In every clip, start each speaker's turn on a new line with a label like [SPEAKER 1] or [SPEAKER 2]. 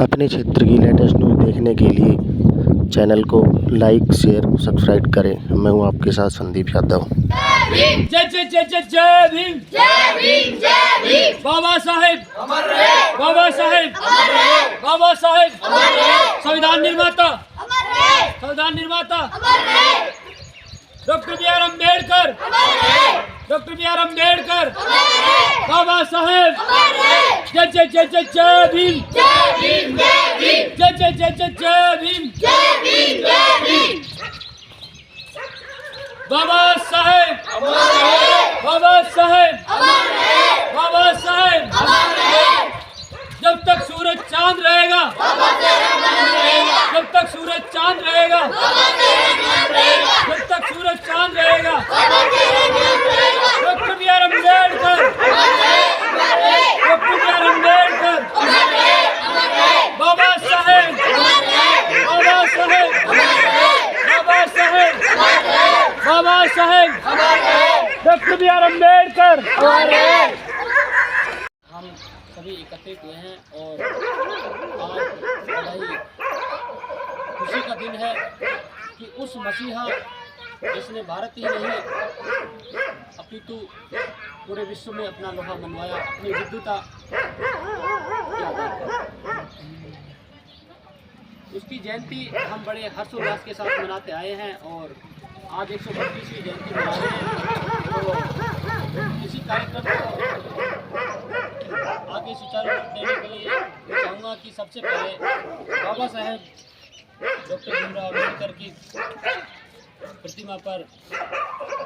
[SPEAKER 1] अपने क्षेत्र की लेटेस्ट न्यूज़ देखने के लिए चैनल को लाइक, शेयर, सब्सक्राइब करें। मैं हूं आपके साथ संदीप यादव।
[SPEAKER 2] जय जय जय जय जय भीम, जय भीम, जय भीम। बाबा साहेब अमर रहे, बाबा साहेब अमर रहे, बाबा साहेब अमर रहे। संविधान निर्माता अमर रहे, संविधान निर्माता अमर रहे। डॉक्टर बी आर अम्बेडकर अमर रहे, डॉक्टर बी आर अम्बेडकर अमर रहे। बाबा साहेब अमर रहे। जय जय जय जय जय भीम, जय भीम, जय भीम। जय जय जय जय जय भीम, जय भीम, जय भीम। बाबा साहेब अमर रहे, बाबा साहेब अमर रहे, बाबा साहेब अमर रहे। जब तक सूरज चांद रहेगा, बाबा तेरा नाम रहेगा। जब तक सूरज चांद रहेगा, बाबा तेरा नाम रहेगा। जब तक सूरज चांद रहेगा, बाबा तेरा नाम रहेगा। डॉक्टर बी आर अम्बेडकर अमर रहे, अमर रहे। डॉक्टर बी आर अम्बेडकर अमर रहे, अमर रहे। बाबा साहेब अमर रहे, बाबा साहेब अमर रहे, बाबा साहेब अमर रहे, बाबा साहेब अमर रहे। डॉक्टर बी आर अम्बेडकर अमर रहे।
[SPEAKER 3] हम सभी एकत्रित हुए हैं और आज बड़ा ही खुशी का दिन है कि उस मसीहा जिसने भारत ही नहीं अपितु पूरे विश्व में अपना लोहा मनवाया, अपनी विद्युता उसकी जयंती हम बड़े हर्षोल्लास के साथ मनाते आए हैं और आज 132वीं जयंती मना रहे हैं। तो इसी कार्यक्रम को आगे सुचारू रूप देने के लिए मैं चाहूँगा कि सबसे पहले बाबा साहेब डॉक्टर भीमराव अम्बेडकर की प्रतिमा पर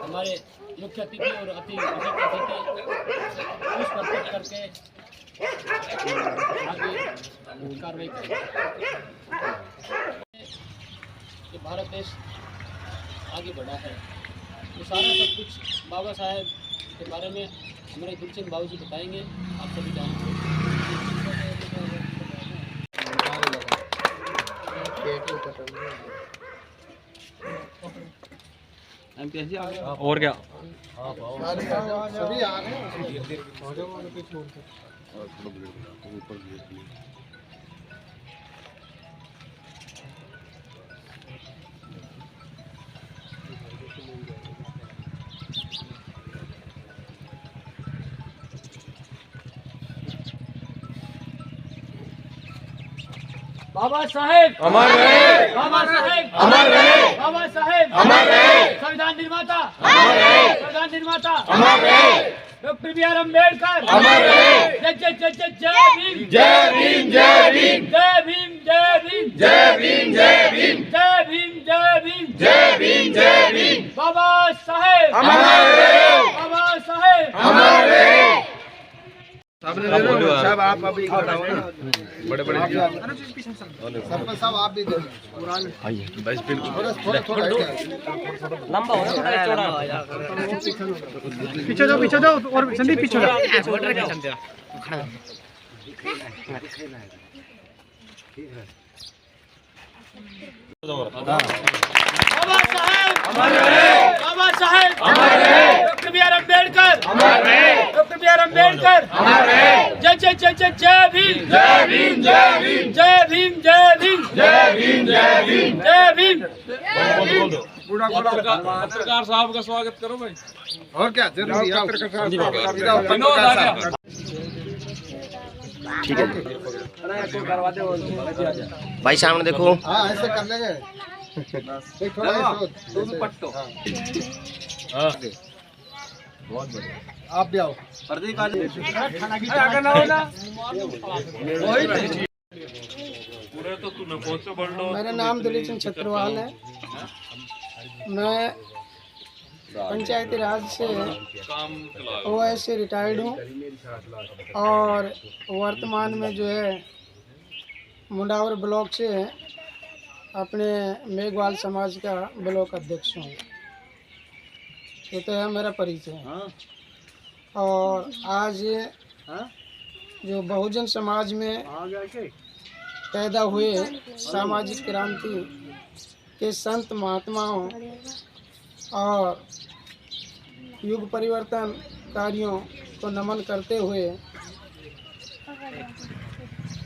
[SPEAKER 3] हमारे मुख्य अतिथि और अति विशिष्ट अतिथि पुष्प अर्पित करके आगे कार्रवाई करें। कि भारत देश आगे बढ़ा है तो सारा सब कुछ बाबा साहेब के बारे में हमारे गुरचंद बाबू जी बताएंगे। आप सभी जानेंगे।
[SPEAKER 4] और क्या
[SPEAKER 5] सभी आ रहे हैं।
[SPEAKER 2] बाबा साहेब
[SPEAKER 4] अमर रहे,
[SPEAKER 2] बाबा साहेब
[SPEAKER 4] अमर रहे,
[SPEAKER 2] बाबा साहेब
[SPEAKER 4] अमर रहे।
[SPEAKER 2] संविधान निर्माता
[SPEAKER 4] अमर रहे,
[SPEAKER 2] संविधान निर्माता
[SPEAKER 4] अमर रहे,
[SPEAKER 2] डॉक्टर बी आर अम्बेडकर
[SPEAKER 4] अमर रहे।
[SPEAKER 2] जय जय जय जय जय भीम,
[SPEAKER 4] जय भीम, जय भीम,
[SPEAKER 2] जय भीम, जय भीम,
[SPEAKER 4] जय भीम, जय भीम,
[SPEAKER 2] जय भीम, जय भीम।
[SPEAKER 4] जय भीम, जय भीम।
[SPEAKER 2] बाबा साहेब
[SPEAKER 4] अमर रहे,
[SPEAKER 2] बाबा साहेब
[SPEAKER 4] अमर रहे।
[SPEAKER 5] साहब आप अभी
[SPEAKER 4] बड़े बड़े
[SPEAKER 5] सरपंच साहब आप भी थोड़ा
[SPEAKER 3] लंबा हो रहा
[SPEAKER 5] पीछे जाओ और संदीप पीछे जाओ।
[SPEAKER 2] बाबा साहेब अमर रहे, बाबा साहेब अमर रहे। डॉक्टर बी आर अम्बेडकर अमर रहे, डॉक्टर बी आर अम्बेडकर अमर रहे। जय जय जय जय जय भीम,
[SPEAKER 4] जय भीम, जय भीम,
[SPEAKER 2] जय भीम, जय भीम,
[SPEAKER 4] जय भीम, जय भीम।
[SPEAKER 2] जय भीम।
[SPEAKER 4] पत्रकार साहब का स्वागत करो भाई।
[SPEAKER 5] और क्या जरूरी है
[SPEAKER 1] ठीक है भाई, सामने देखो।
[SPEAKER 5] हाँ ऐसे कर लेंगे। एक थोड़ा आप भी आओ।
[SPEAKER 6] मेरा नाम दिलीप सिंह छत्रवाल है। मैं पंचायती राज से OS से रिटायर्ड हूँ और वर्तमान में जो है मुंडावर ब्लॉक से अपने मेघवाल समाज का ब्लॉक अध्यक्ष हूँ। ये तो है मेरा परिचय। और आज जो बहुजन समाज में पैदा हुए सामाजिक क्रांति के संत महात्माओं और युग परिवर्तन कार्यों को नमन करते हुए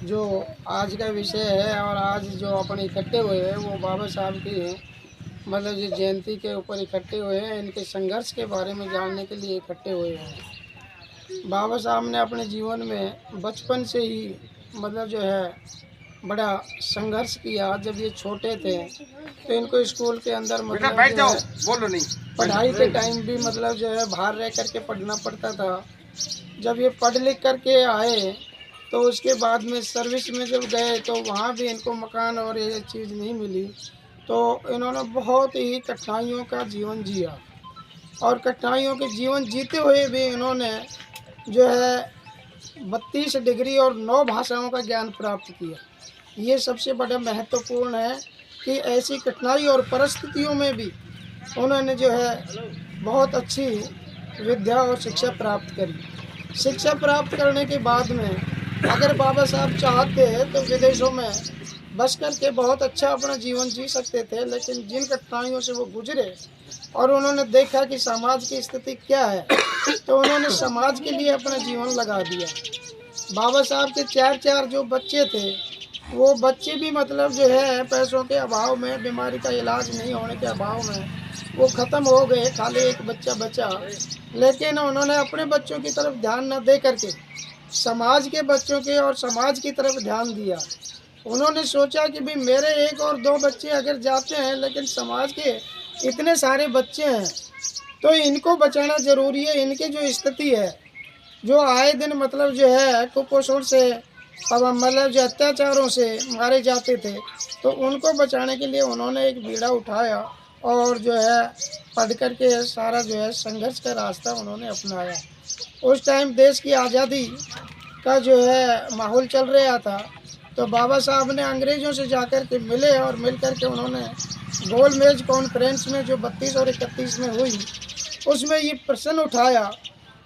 [SPEAKER 6] जो आज का विषय है और आज जो अपन इकट्ठे हुए हैं वो बाबा साहब की है, मतलब जो जयंती के ऊपर इकट्ठे हुए हैं, इनके संघर्ष के बारे में जानने के लिए इकट्ठे हुए हैं। बाबा साहब ने अपने जीवन में बचपन से ही मतलब जो है बड़ा संघर्ष किया। जब ये छोटे थे तो इनको स्कूल के अंदर मतलब
[SPEAKER 5] बैठ जाओ,
[SPEAKER 6] जो है
[SPEAKER 5] बोलो नहीं।
[SPEAKER 6] पढ़ाई के टाइम भी मतलब जो है बाहर रह करके पढ़ना पड़ता था। जब ये पढ़ लिख करके आए तो उसके बाद में सर्विस में जब गए तो वहाँ भी इनको मकान और ये चीज़ नहीं मिली, तो इन्होंने बहुत ही कठिनाइयों का जीवन जिया और कठिनाइयों के जीवन जीते हुए भी इन्होंने जो है 32 डिग्री और 9 भाषाओं का ज्ञान प्राप्त किया। ये सबसे बड़ा महत्वपूर्ण है कि ऐसी कठिनाई और परिस्थितियों में भी उन्होंने जो है बहुत अच्छी विद्या और शिक्षा प्राप्त करी। शिक्षा प्राप्त करने के बाद में अगर बाबा साहब चाहते तो विदेशों में बस करके बहुत अच्छा अपना जीवन जी सकते थे, लेकिन जिन कठिनाइयों से वो गुजरे और उन्होंने देखा कि समाज की स्थिति क्या है तो उन्होंने समाज के लिए अपना जीवन लगा दिया। बाबा साहब के 4 जो बच्चे थे वो बच्चे भी मतलब जो है पैसों के अभाव में, बीमारी का इलाज नहीं होने के अभाव में वो ख़त्म हो गए, खाली एक बच्चा बचा। लेकिन उन्होंने अपने बच्चों की तरफ ध्यान न दे करके समाज के बच्चों के और समाज की तरफ ध्यान दिया। उन्होंने सोचा कि भाई मेरे 1 और 2 बच्चे अगर जाते हैं लेकिन समाज के इतने सारे बच्चे हैं तो इनको बचाना ज़रूरी है। इनकी जो स्थिति है, जो आए दिन मतलब जो है कुपोषण से मतलब जो अत्याचारों से मारे जाते थे, तो उनको बचाने के लिए उन्होंने एक बीड़ा उठाया और जो है पढ़ कर के सारा जो है संघर्ष का रास्ता उन्होंने अपनाया। उस टाइम देश की आज़ादी का जो है माहौल चल रहा था, तो बाबा साहब ने अंग्रेज़ों से जाकर के मिले और मिल कर के उन्होंने गोल मेज कॉन्फ्रेंस में जो 32 और 31 में हुई उसमें ये प्रश्न उठाया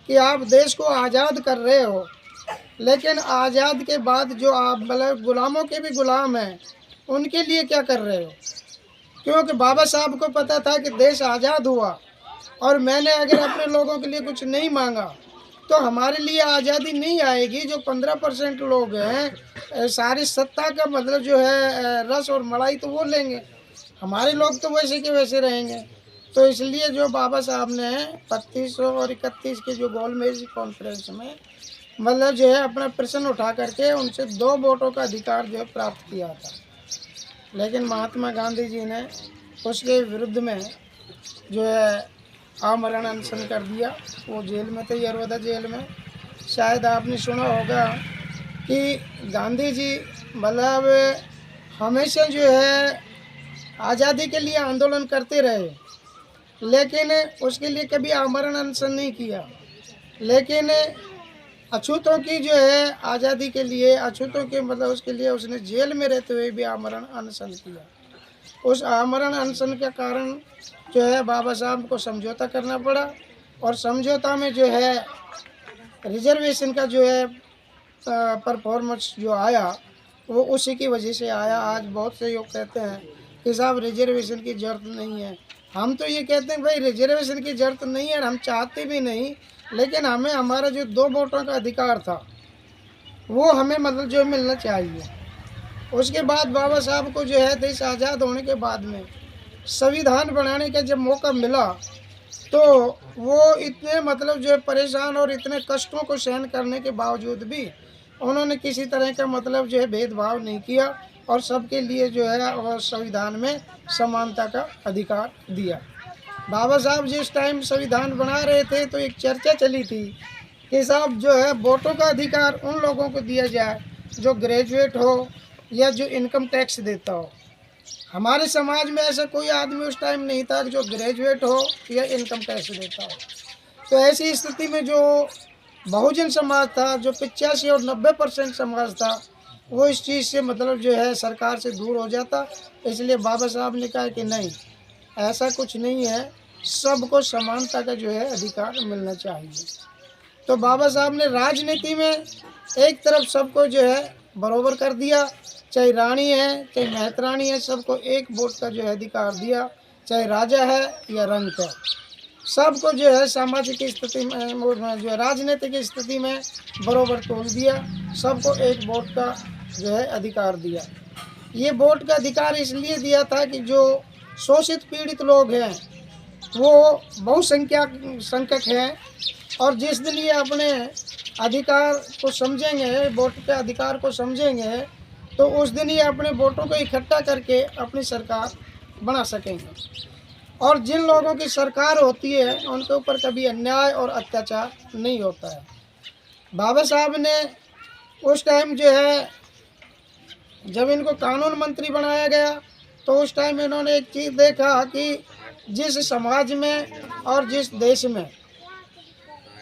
[SPEAKER 6] कि आप देश को आज़ाद कर रहे हो, लेकिन आज़ाद के बाद जो आप मतलब गुलामों के भी गुलाम हैं उनके लिए क्या कर रहे हो। क्योंकि बाबा साहब को पता था कि देश आज़ाद हुआ और मैंने अगर अपने लोगों के लिए कुछ नहीं मांगा तो हमारे लिए आज़ादी नहीं आएगी। जो 15% लोग हैं सारी सत्ता का मतलब जो है रस और मलाई तो वो लेंगे, हमारे लोग तो वैसे के वैसे रहेंगे। तो इसलिए जो बाबा साहब ने 32 और 31 के जो गोलमेज कॉन्फ्रेंस में मतलब जो है अपना प्रश्न उठा करके उनसे 2 वोटों का अधिकार जो है प्राप्त किया था। लेकिन महात्मा गांधी जी ने उसके विरुद्ध में जो है आमरण अनशन कर दिया। वो जेल में थे, यरवदा जेल में। शायद आपने सुना होगा कि गांधी जी मतलब हमेशा जो है आज़ादी के लिए आंदोलन करते रहे, लेकिन उसके लिए कभी आमरण अनशन नहीं किया। लेकिन अछूतों की जो है आज़ादी के लिए, अछूतों के मतलब उसके लिए उसने जेल में रहते हुए भी आमरण अनशन किया। उस आमरण अनशन के कारण जो है बाबा साहब को समझौता करना पड़ा और समझौता में जो है रिजर्वेशन का जो है परफॉर्मेंस जो आया वो उसी की वजह से आया। आज बहुत से लोग कहते हैं कि साहब रिजर्वेशन की ज़रूरत नहीं है। हम तो ये कहते हैं भाई रिजर्वेशन की ज़रूरत नहीं है, हम चाहते भी नहीं, लेकिन हमें हमारा जो 2 वोटों का अधिकार था वो हमें मतलब जो मिलना चाहिए। उसके बाद बाबा साहब को जो है देश आज़ाद होने के बाद में संविधान बनाने का जब मौका मिला तो वो इतने मतलब जो है परेशान और इतने कष्टों को सहन करने के बावजूद भी उन्होंने किसी तरह का मतलब जो है भेदभाव नहीं किया और सबके लिए जो है और संविधान में समानता का अधिकार दिया। बाबा साहब जिस टाइम संविधान बना रहे थे तो एक चर्चा चली थी कि साहब जो है वोटों का अधिकार उन लोगों को दिया जाए जो ग्रेजुएट हो या जो इनकम टैक्स देता हो। हमारे समाज में ऐसा कोई आदमी उस टाइम नहीं था जो ग्रेजुएट हो या इनकम टैक्स देता हो। तो ऐसी स्थिति में जो बहुजन समाज था, जो 85 और 90% समाज था, वो इस चीज़ से मतलब जो है सरकार से दूर हो जाता। इसलिए बाबा साहब ने कहा कि नहीं, ऐसा कुछ नहीं है, सबको समानता का जो है अधिकार मिलना चाहिए। तो बाबा साहब ने राजनीति में एक तरफ सबको जो है बराबर कर दिया, चाहे रानी है चाहे महतरानी है, सबको एक वोट का जो है अधिकार दिया, चाहे राजा है या रंक है। सबको जो है सामाजिक स्थिति में जो है राजनीतिक स्थिति में बराबर तोल दिया, सबको एक वोट का जो है अधिकार दिया। ये वोट का अधिकार इसलिए दिया था कि जो शोषित पीड़ित लोग हैं वो बहुसंख्यक हैं, और जिस दिन ये अपने अधिकार को समझेंगे, वोट के अधिकार को समझेंगे, तो उस दिन ये अपने वोटों को इकट्ठा करके अपनी सरकार बना सकेंगे। और जिन लोगों की सरकार होती है उनके ऊपर कभी अन्याय और अत्याचार नहीं होता है। बाबा साहब ने उस टाइम जो है, जब इनको कानून मंत्री बनाया गया, तो उस टाइम इन्होंने एक चीज़ देखा कि जिस समाज में और जिस देश में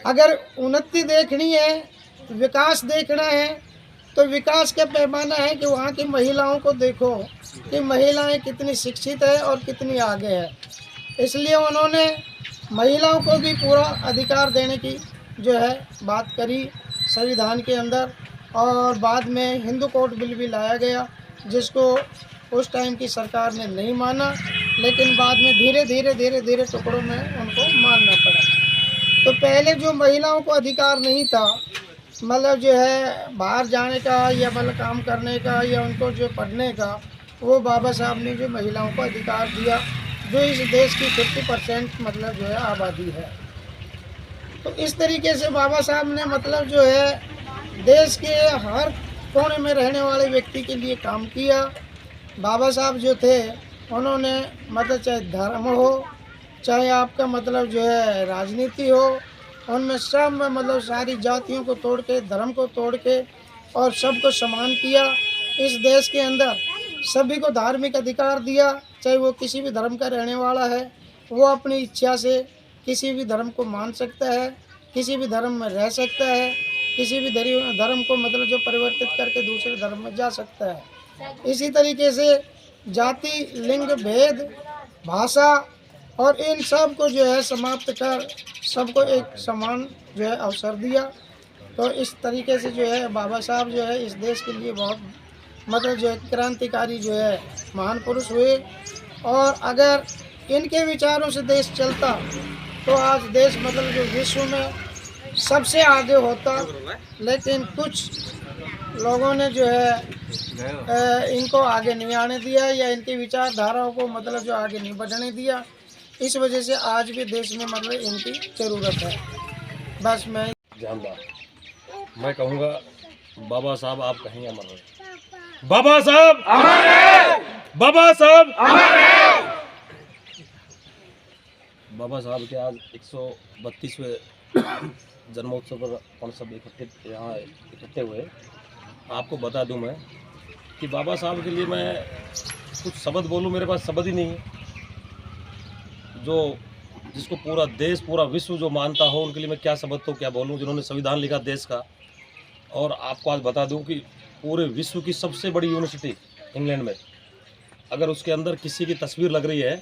[SPEAKER 6] अगर उन्नति देखनी है, विकास देखना है, तो विकास का पैमाना है कि वहाँ की महिलाओं को देखो कि महिलाएं कितनी शिक्षित है और कितनी आगे है। इसलिए उन्होंने महिलाओं को भी पूरा अधिकार देने की जो है बात करी संविधान के अंदर, और बाद में हिंदू कोड बिल भी लाया गया, जिसको उस टाइम की सरकार ने नहीं माना, लेकिन बाद में धीरे धीरे टुकड़ों में उनको मानना पड़ा। तो पहले जो महिलाओं को अधिकार नहीं था, मतलब जो है बाहर जाने का या मतलब काम करने का या उनको जो पढ़ने का, वो बाबा साहब ने जो महिलाओं को अधिकार दिया, जो इस देश की 50% मतलब जो है आबादी है। तो इस तरीके से बाबा साहब ने मतलब जो है देश के हर कोने में रहने वाले व्यक्ति के लिए काम किया। बाबा साहब जो थे उन्होंने मतलब चाहे धर्म हो, चाहे आपका मतलब जो है राजनीति हो, उनमें सब में मतलब सारी जातियों को तोड़ के, धर्म को तोड़ के और सबको समान किया। इस देश के अंदर सभी को धार्मिक अधिकार दिया, चाहे वो किसी भी धर्म का रहने वाला है, वो अपनी इच्छा से किसी भी धर्म को मान सकता है, किसी भी धर्म में रह सकता है, किसी भी धर्म को मतलब जो परिवर्तित करके दूसरे धर्म में जा सकता है। इसी तरीके से जाति, लिंग भेद, भाषा और इन सब को जो है समाप्त कर सबको एक समान जो है अवसर दिया। तो इस तरीके से जो है बाबा साहब जो है इस देश के लिए बहुत मतलब जो है क्रांतिकारी जो है महान पुरुष हुए। और अगर इनके विचारों से देश चलता तो आज देश मतलब जो विश्व में सबसे आगे होता, लेकिन कुछ लोगों ने जो है इनको आगे नहीं आने दिया या इनकी विचारधाराओं को मतलब जो आगे नहीं बढ़ने दिया। इस वजह से आज भी देश में मतलब इनकी ज़रूरत है। बस मैं
[SPEAKER 7] कहूँगा बाबा साहब आप कहीं अमर रहे। बाबा साहब अमर रहे। बाबा साहब अमर रहे। बाबा साहब के आज 132वें जन्मोत्सव पर अपन सब यहाँ इकट्ठे हुए। आपको बता दूं मैं कि बाबा साहब के लिए मैं कुछ शब्द बोलूं, मेरे पास शब्द ही नहीं है। जो जिसको पूरा देश, पूरा विश्व जो मानता हो, उनके लिए मैं क्या शब्द तो क्या बोलूं, जिन्होंने संविधान लिखा देश का। और आपको आज बता दूं कि पूरे विश्व की सबसे बड़ी यूनिवर्सिटी इंग्लैंड में, अगर उसके अंदर किसी की तस्वीर लग रही है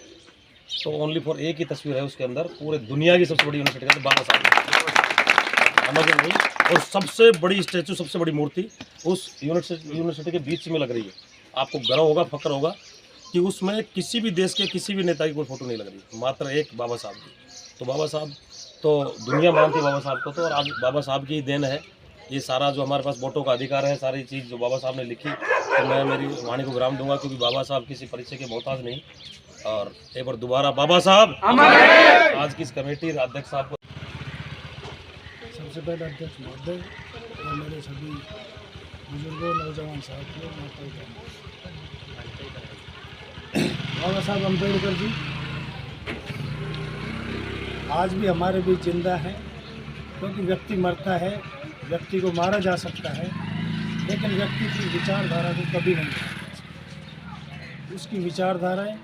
[SPEAKER 7] तो ओनली फॉर एक ही तस्वीर है उसके अंदर, पूरे दुनिया की सबसे बड़ी यूनिवर्सिटी का बाबा साहब। और सबसे बड़ी स्टैचू, सबसे बड़ी मूर्ति उस यूनिवर्सिटी के बीच में लग रही है। आपको गर्व होगा, फख्र होगा कि उसमें किसी भी देश के किसी भी नेता की कोई फोटो नहीं लग रही, मात्र एक बाबा साहब की। तो बाबा साहब तो दुनिया मानती है बाबा साहब को, तो और आज बाबा साहब की देन है ये सारा जो हमारे पास वोटों का अधिकार है, सारी चीज़ जो बाबा साहब ने लिखी। तो मैं मेरी वाणी को विराम दूंगा, क्योंकि बाबा साहब किसी परिचय के मोहताज नहीं। और एक बार दोबारा बाबा साहब आज की इस कमेटी अध्यक्ष साहब को
[SPEAKER 6] सबसे पहले अध्यक्ष महोदय और मेरे सभी बुजुर्गों, नौजवान साथियों, बाबा साहब अम्बेडकर जी आज भी हमारे बीच जिंदा है। क्योंकि व्यक्ति मरता है, व्यक्ति को मारा जा सकता है, लेकिन व्यक्ति की विचारधारा को कभी नहीं मारा जा सकता। उसकी विचारधाराएं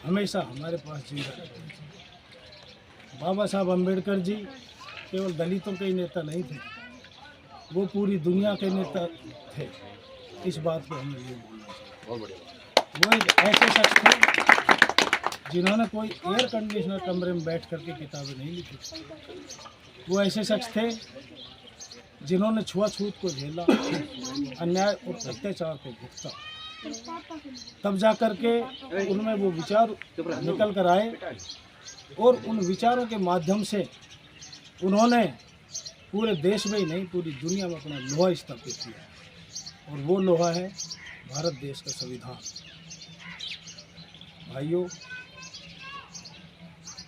[SPEAKER 6] हमेशा हमारे पास जिंदा रहती हैं। बाबा साहब अम्बेडकर जी केवल दलितों के ही नेता नहीं थे, वो पूरी दुनिया के नेता थे। इस बात को हमें ये बोलना चाहिए। वो एक ऐसे शख्स थे जिन्होंने कोई एयर कंडीशनर कमरे में बैठ करके किताबें नहीं लिखी। वो ऐसे शख्स थे जिन्होंने छुआछूत को झेला, अन्याय और अत्याचार को भुगता, तब जा कर के उनमें वो विचार निकल कर आए और उन विचारों के माध्यम से उन्होंने पूरे देश में ही नहीं, पूरी दुनिया में अपना लोहा स्थापित किया। और वो लोहा है भारत देश का संविधान। भाइयों,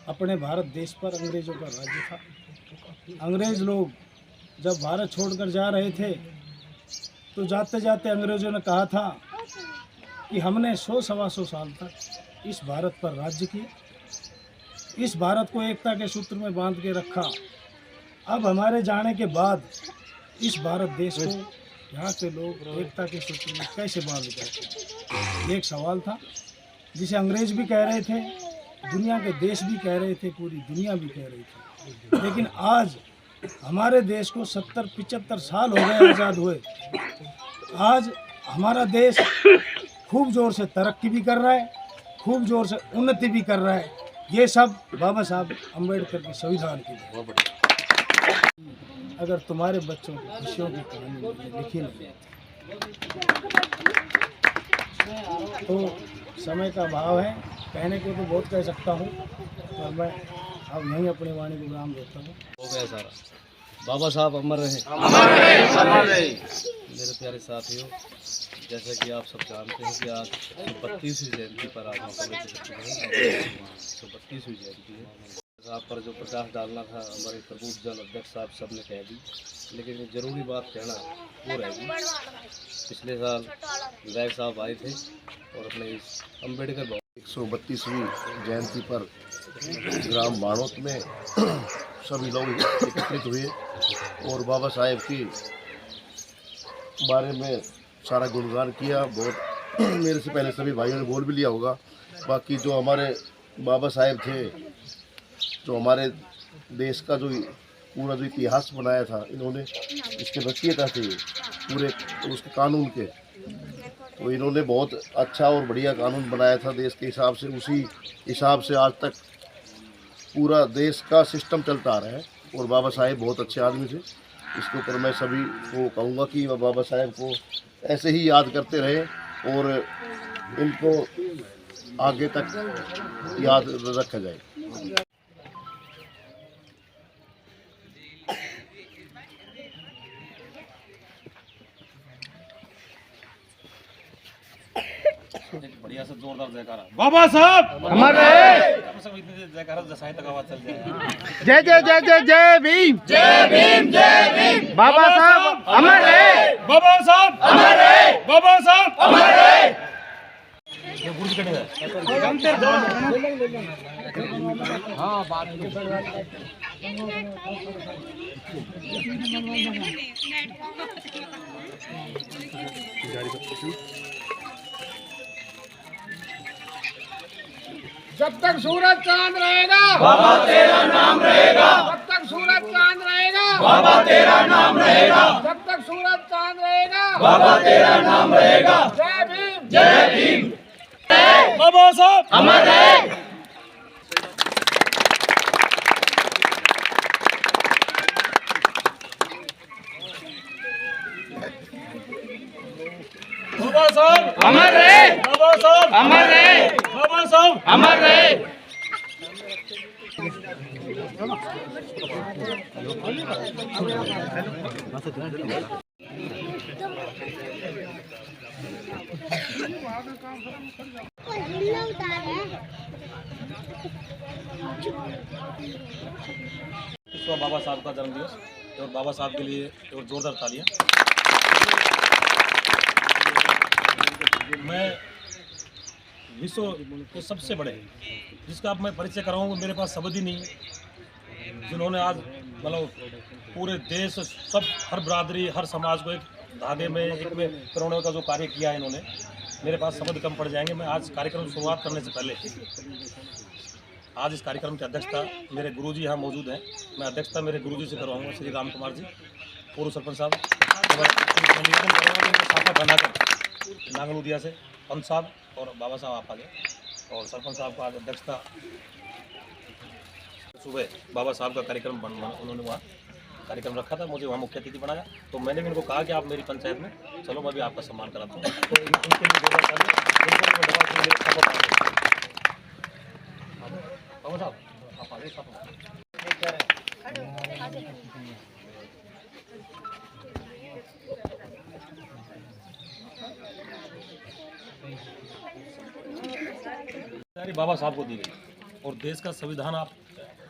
[SPEAKER 6] अपने भारत देश पर अंग्रेज़ों का राज्य था। अंग्रेज़ लोग जब भारत छोड़कर जा रहे थे तो जाते जाते अंग्रेज़ों ने कहा था कि हमने 100-125 साल तक इस भारत पर राज्य किया, इस भारत को एकता के सूत्र में बांध के रखा। अब हमारे जाने के बाद इस भारत देश को यहाँ के लोग एकता के सूत्र में कैसे बांध गए? ये एक सवाल था जिसे अंग्रेज़ भी कह रहे थे, दुनिया के देश भी कह रहे थे, पूरी दुनिया भी कह रही थी। लेकिन आज हमारे देश को 70-75 साल हो गए आज़ाद हुए। आज हमारा देश खूब ज़ोर से तरक्की भी कर रहा है, खूब ज़ोर से उन्नति भी कर रहा है। ये सब बाबा साहब अम्बेडकर के संविधान की वजह। अगर तुम्हारे बच्चों की खुशियों की कहानी लिखी नहीं तो समय का अभाव है, कहने को तो बहुत कह सकता हूँ, और मैं अब यहीं अपनी वाणी को विराम देता हूँ।
[SPEAKER 7] हो गया सारा। बाबा साहब अमर रहे। मेरे प्यारे साथियों, जैसा कि आप सब जानते हैं कि आज 132वीं जयंती पर आज हम सभी 132वीं जयंती है। साहब पर जो प्रकाश डालना था हमारे प्रबुद्ध जन अध्यक्ष साहब सब ने कह दी, लेकिन एक ज़रूरी बात कहना वो रहेगी। पिछले साल विधायक साहब आए थे और अपने इस अम्बेडकर
[SPEAKER 1] 132वीं जयंती पर ग्राम बाणोत में सभी लोग एकत्रित हुए और बाबा साहेब के बारे में सारा गुणगान किया। बहुत मेरे से पहले सभी भाइयों ने बोल भी लिया होगा। बाकी जो हमारे बाबा साहेब थे, जो हमारे देश का जो पूरा जो इतिहास बनाया था, इन्होंने इसके रचयिता थे पूरे उसके कानून के, तो इन्होंने बहुत अच्छा और बढ़िया कानून बनाया था देश के हिसाब से। उसी हिसाब से आज तक पूरा देश का सिस्टम चलता आ रहा है और बाबा साहेब बहुत अच्छे आदमी थे। इसके ऊपर मैं सभी को कहूँगा कि बाबा साहेब को ऐसे ही याद करते रहे और इनको आगे तक याद रखा जाए।
[SPEAKER 7] एक बढ़िया सा जोरदार जयकारा।
[SPEAKER 5] बाबा साहब अमर रहे।
[SPEAKER 7] सब इतने जयकारा जैसा तक आवाज चल जाए।
[SPEAKER 5] जय जय जय जय जय भीम, जय भीम, जय भीम। बाबा साहब अमर रहे।
[SPEAKER 4] बाबा साहब
[SPEAKER 5] अमर रहे।
[SPEAKER 4] बाबा साहब
[SPEAKER 5] अमर रहे।
[SPEAKER 3] हाँ बात
[SPEAKER 6] जब तक सूरज चांद रहेगा
[SPEAKER 5] बाबा तेरा नाम रहेगा,
[SPEAKER 6] जब तक सूरज चांद रहेगा
[SPEAKER 5] बाबा तेरा नाम रहेगा,
[SPEAKER 6] जब तक सूरज चांद रहेगा
[SPEAKER 5] बाबा तेरा नाम रहेगा।
[SPEAKER 6] जय भीम,
[SPEAKER 5] जय भीम।
[SPEAKER 4] बाबा साहब
[SPEAKER 5] अमर रहे।
[SPEAKER 4] बाबा साहब
[SPEAKER 5] अमर रहे।
[SPEAKER 4] बाबा साहब
[SPEAKER 5] अमर रहे।
[SPEAKER 4] बाबा साहब
[SPEAKER 5] अमर रहे।
[SPEAKER 7] विश्व बाबा साहब का जन्मदिवस और बाबा साहब के लिए और जोरदार तालियां। मैं विश्व के सबसे बड़े जिसका अब मैं परिचय कराऊंगा, मेरे पास शब्द ही नहीं है, जिन्होंने आज मतलब पूरे देश सब हर बरादरी हर समाज को एक धागे में एक में पिरोने का जो कार्य किया है इन्होंने, मेरे पास शब्द कम पड़ जाएंगे। मैं आज कार्यक्रम शुरुआत करने से पहले आज इस कार्यक्रम की अध्यक्षता मेरे गुरुजी यहाँ मौजूद हैं, मैं अध्यक्षता मेरे गुरुजी से करवाऊंगा, श्री राम कुमार जी, पूर्व सरपंच साहब, नागलूदिया से पंत साहब और बाबा साहब आप आगे, और सरपंच साहब का आज अध्यक्षता सुबह बाबा साहब का कार्यक्रम उन्होंने वहाँ कार्यक्रम रखा था, मुझे वहाँ मुख्य अतिथि बनाया, तो मैंने भी इनको कहा कि आप मेरी पंचायत में चलो, मैं भी आपका सम्मान कराता हूँ। तो उनके लिए बाबा साहब आप आगे जिम्मेदारी बाबा साहब को दी गई और देश का संविधान आप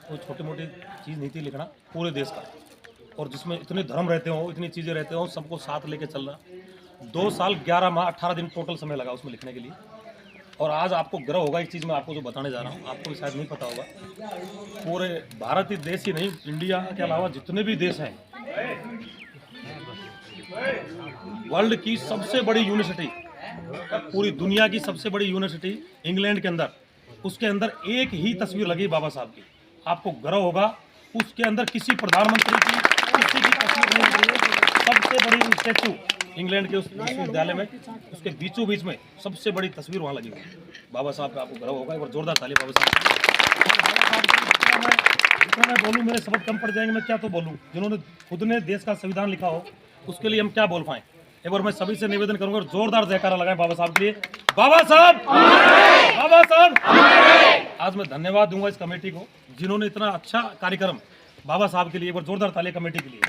[SPEAKER 7] कोई छोटी मोटी चीज़ नहीं थी लिखना, पूरे देश का, और जिसमें इतने धर्म रहते हो, इतनी चीज़ें रहते हो, सबको साथ लेके चलना। 2 साल 11 माह 18 दिन टोटल समय लगा उसमें लिखने के लिए। और आज आपको गर्व होगा इस चीज़ में, आपको जो बताने जा रहा हूँ, आपको भी शायद नहीं पता होगा, पूरे भारत ही देश ही नहीं, इंडिया के अलावा जितने भी देश हैं, वर्ल्ड की सबसे बड़ी यूनिवर्सिटी, पूरी दुनिया की सबसे बड़ी यूनिवर्सिटी इंग्लैंड के अंदर, उसके अंदर एक ही तस्वीर लगी बाबा साहब की। आपको गर्व होगा, उसके अंदर किसी प्रधानमंत्री की किसी की तस्वीर नहीं लगी है। सबसे बड़ी स्टैचू इंग्लैंड के उस विश्वविद्यालय में, उसके बीचों बीच में सबसे बड़ी तस्वीर वहाँ लगी हुई बाबा साहब का। आपको गर्व होगा, एक बार जोरदार ताली बाबा साहब। जितना मैं बोलूँ मेरे शब्द कम पड़ जाएंगे, मैं क्या तो बोलूँ। जिन्होंने खुद ने देश का संविधान लिखा हो उसके लिए हम क्या बोल पाएँ। एक बार मैं सभी से निवेदन करूंगा, जोरदार जयकारा लगाएं बाबा साहब के लिए। बाबा साहब, बाबा साहब। आज मैं धन्यवाद दूंगा इस कमेटी को जिन्होंने इतना अच्छा कार्यक्रम बाबा साहब के लिए, एक बार जोरदार ताली कमेटी के लिए।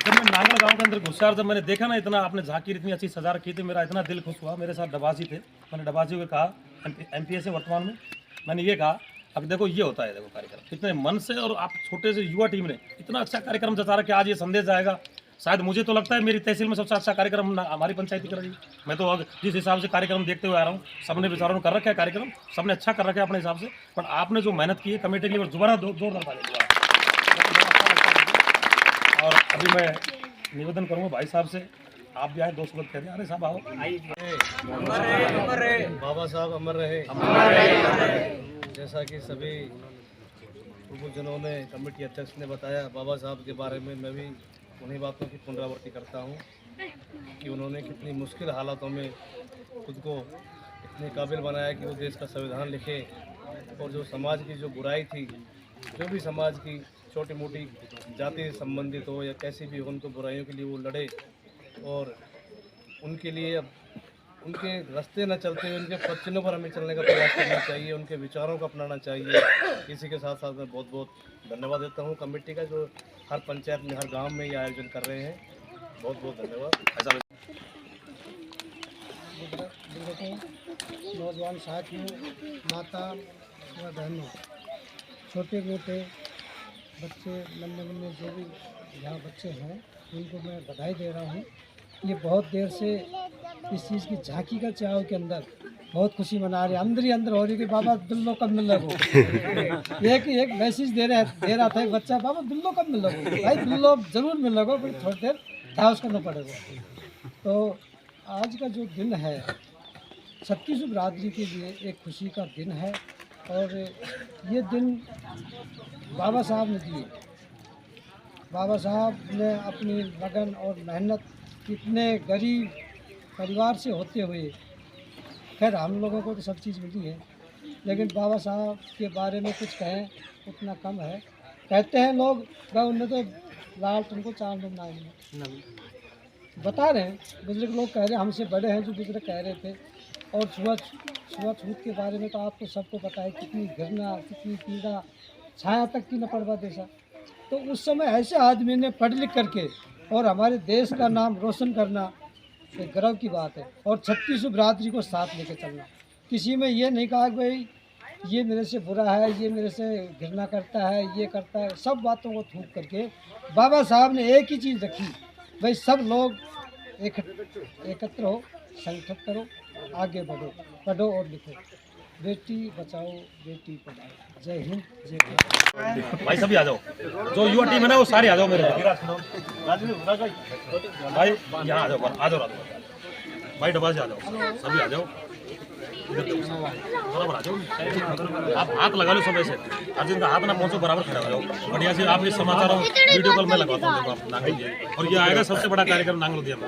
[SPEAKER 7] जब मैं नांगल गांव के अंदर घुसा, जब मैंने देखा ना इतना आपने झांकी इतनी अच्छी सजा रखी थी, मेरा इतना दिल खुश हुआ। मेरे साथ डबाजी थे, मैंने डबाजी को कहा, MPS है वर्तमान में, मैंने ये कहा अब देखो ये होता है, देखो कार्यक्रम इतने मन से, और आप छोटे से युवा टीम ने इतना अच्छा कार्यक्रम जता रहा कि आज ये संदेश जाएगा। शायद मुझे तो लगता है मेरी तहसील में सबसे अच्छा कार्यक्रम हमारी पंचायती कर रही है। मैं तो जिस हिसाब से कार्यक्रम देखते हुए आ रहा हूँ, सबने विचारों ने कर रखा है कार्यक्रम, सबने अच्छा कर रखा है अपने हिसाब से, पर आपने जो मेहनत की है कमेटी के लिए दोबारा जोरदार ताली। और अभी मैं निवेदन करूँगा भाई साहब से, आप भी आए, 2 शब्द कह दें। अरे साहब आओ।
[SPEAKER 8] बाबा साहब अमर रहे। जैसा कि सभी प्रमुखजनों ने, कमेटी अध्यक्ष ने बताया बाबा साहब के बारे में, मैं भी उन्हीं बातों की पुनरावृत्ति करता हूँ कि उन्होंने कितनी मुश्किल हालातों में खुद को इतने काबिल बनाया कि वो देश का संविधान लिखे, और जो समाज की जो बुराई थी, जो भी समाज की छोटी मोटी जाति संबंधित हो या कैसी भी हो, उनको बुराइयों के लिए वो लड़े, और उनके लिए अब उनके रास्ते न चलते हुए उनके पद पर हमें चलने का प्रयास करना चाहिए, उनके विचारों को अपनाना चाहिए। इसी के साथ साथ मैं बहुत बहुत धन्यवाद देता हूँ कमेटी का, जो हर पंचायत में, हर गांव में ये आयोजन कर रहे हैं। बहुत बहुत धन्यवाद।
[SPEAKER 6] नौजवान साथियों, माता व बहनों, छोटे मोटे बच्चे, नन्हे जो भी यहाँ बच्चे हैं, उनको मैं बधाई दे रहा हूँ। ये बहुत देर से इस चीज़ की झांकी का चाव के अंदर बहुत खुशी मना रहे, अंदर ही अंदर हो रही कि बाबा बिल्लो कब मिल लगो। एक मैसेज दे रहा था एक बच्चा, बाबा बिल्लो कब मिल लगो। भाई बिल्लो जरूर मिल लगो, पर थोड़ी देर ध्यान करना पड़ेगा। तो आज का जो दिन है छत्तीसवीं बिरादरी के लिए एक खुशी का दिन है, और ये दिन बाबा साहब ने दिए। बाबा साहब ने अपनी लगन और मेहनत, कितने गरीब परिवार से होते हुए, खैर हम लोगों को तो सब चीज़ मिली है, लेकिन बाबा साहब के बारे में कुछ कहें उतना कम है। कहते हैं लोग, उन्हें तो लाल तुमको 4 लोग ना बता रहे हैं, बुजुर्ग लोग कह रहे हैं, हमसे बड़े हैं जो बुजुर्ग कह रहे थे। और छुआछूत के बारे में तो आपको सबको पता है, कितनी घृणा, कितनी पीड़ा, छाया तक की न पड़वा देसा। तो उस समय ऐसे आदमी ने पढ़ लिख करके और हमारे देश का नाम रोशन करना एक गर्व की बात है। और 36 बिरादरी को साथ लेके चलना, किसी में ये नहीं कहा कि भाई ये मेरे से बुरा है, ये मेरे से घृणा करता है, ये करता है। सब बातों को थूक करके बाबा साहब ने एक ही चीज़ रखी, भाई सब लोग एकत्र हो, संगठित करो, आगे बढ़ो, पढ़ो और लिखो, बेटी बचाओ बेटी पढ़ाओ। जय हिंद, जय भारत।
[SPEAKER 7] भाई सभी आ जाओ, जो युवा टीम है ना वो सारे आ जाओ मेरे भाई, यहाँ आ जाओ भाई, डबा से आ जाओ, सभी आ जाओ, बराबर आ जाओ। आप हाथ लगा लो सब ऐसे, अर्जुन का हाथ ना पहुँचो, बराबर खड़ा हो जाओ बढ़िया से। आपके समाचारों वीडियो कॉल में लगवाता हूँ नांगल जी, और ये आएगा सबसे बड़ा कार्यक्रम नांगल दिया में।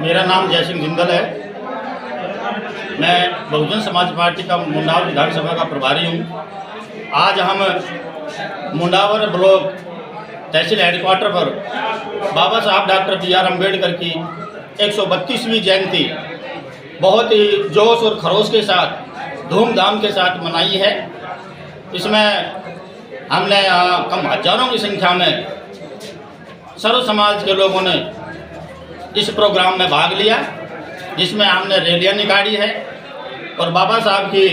[SPEAKER 9] मेरा नाम जयसिंह जिंदल है। मैं बहुजन समाज पार्टी का मुंडावर विधानसभा का प्रभारी हूँ। आज हम मुंडावर ब्लॉक तहसील हेडक्वार्टर पर बाबा साहब डॉक्टर B.R. अम्बेडकर की 132वीं जयंती बहुत ही जोश और खरोश के साथ धूमधाम के साथ मनाई है। इसमें हमने कम हजारों की संख्या में सर्व समाज के लोगों ने इस प्रोग्राम में भाग लिया, जिसमें हमने रैलियाँ निकाली है और बाबा साहब की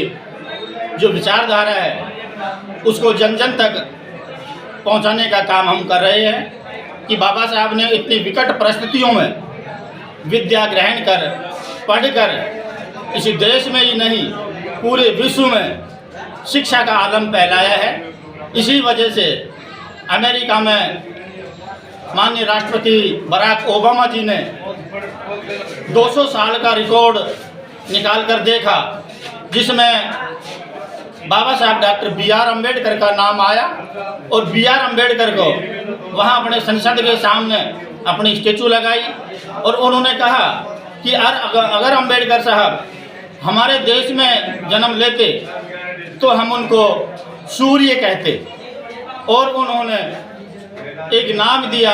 [SPEAKER 9] जो विचारधारा है उसको जन जन तक पहुंचाने का काम हम कर रहे हैं कि बाबा साहब ने इतनी विकट परिस्थितियों में विद्या ग्रहण कर पढ़कर इसी देश में ही नहीं पूरे विश्व में शिक्षा का आलम फैलाया है। इसी वजह से अमेरिका में माननीय राष्ट्रपति बराक ओबामा जी ने 200 साल का रिकॉर्ड निकाल कर देखा, जिसमें बाबा साहब डॉक्टर B.R. अम्बेडकर का नाम आया और B.R. अम्बेडकर को वहां अपने संसद के सामने अपनी स्टेचू लगाई और उन्होंने कहा कि अगर अम्बेडकर साहब हमारे देश में जन्म लेते तो हम उनको सूर्य कहते, और उन्होंने एक नाम दिया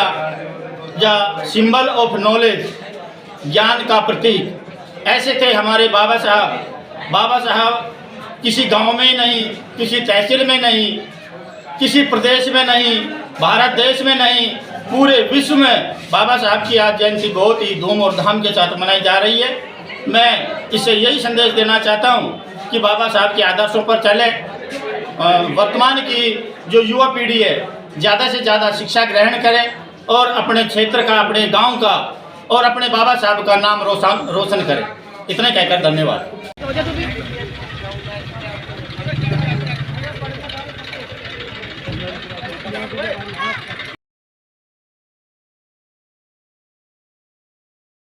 [SPEAKER 9] या सिंबल ऑफ नॉलेज, ज्ञान का प्रतीक। ऐसे थे हमारे बाबा साहब। बाबा साहब किसी गांव में ही नहीं, किसी तहसील में नहीं, किसी प्रदेश में नहीं, भारत देश में नहीं, पूरे विश्व में बाबा साहब की आज जयंती बहुत ही धूम और धाम के साथ मनाई जा रही है। मैं इससे यही संदेश देना चाहता हूँ कि बाबा साहब के आदर्शों पर चले। वर्तमान की जो युवा पीढ़ी है ज़्यादा से ज़्यादा शिक्षा ग्रहण करे और अपने क्षेत्र का, अपने गांव का और अपने बाबा साहब का नाम रोशन करे। इतना कहकर धन्यवाद।